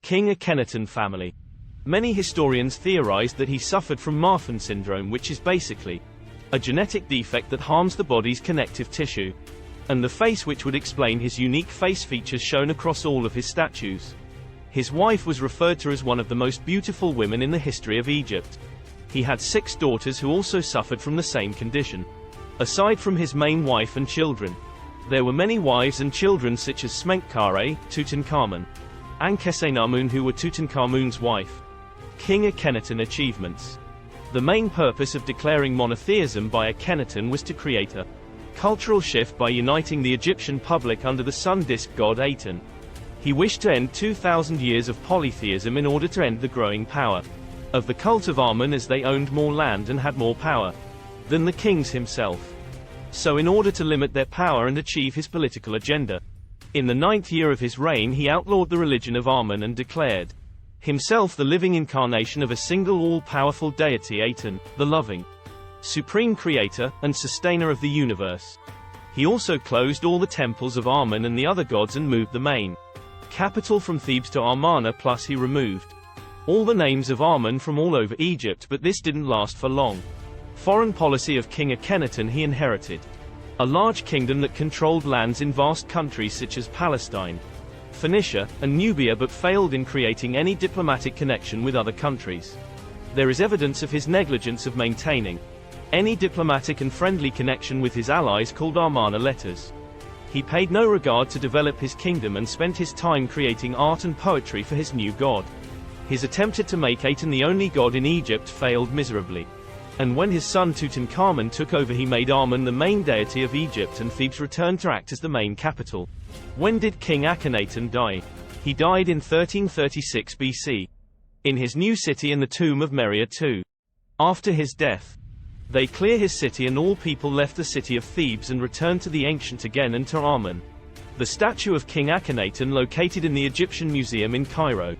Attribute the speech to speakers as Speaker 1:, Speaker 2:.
Speaker 1: King Akhenaten family. Many historians theorized that he suffered from Marfan syndrome, which is basically a genetic defect that harms the body's connective tissue, and the face, which would explain his unique face features shown across all of his statues. His wife was referred to as one of the most beautiful women in the history of Egypt. He had 6 daughters who also suffered from the same condition. Aside from his main wife and children, there were many wives and children such as Smenkhkare, Tutankhamun, and Akhenaten, who were Tutankhamun's wife. King Akhenaten achievements. The main purpose of declaring monotheism by Akhenaten was to create a cultural shift by uniting the Egyptian public under the sun disk god Aten. He wished to end 2,000 years of polytheism in order to end the growing power of the cult of Amun, as they owned more land and had more power than the kings himself. So in order to limit their power and achieve his political agenda, in the 9th year of his reign he outlawed the religion of Amun and declared himself the living incarnation of a single all-powerful deity, Aten, the loving, supreme creator, and sustainer of the universe. He also closed all the temples of Amun and the other gods and moved the main capital from Thebes to Amarna, plus he removed all the names of Amun from all over Egypt, but this didn't last for long. Foreign policy of King Akhenaten. He inherited a large kingdom that controlled lands in vast countries such as Palestine, Phoenicia, and Nubia, but failed in creating any diplomatic connection with other countries. There is evidence of his negligence of maintaining any diplomatic and friendly connection with his allies, called Amarna letters. He paid no regard to develop his kingdom and spent his time creating art and poetry for his new god. His attempt to make Aten the only god in Egypt failed miserably. And when his son Tutankhamun took over, he made Amun the main deity of Egypt, and Thebes returned to act as the main capital. When did King Akhenaten die? He died in 1336 BC. In his new city in the tomb of Meria II. After his death, they clear his city, and all people left the city of Thebes and returned to the ancient again and to Amun. The statue of King Akhenaten located in the Egyptian Museum in Cairo.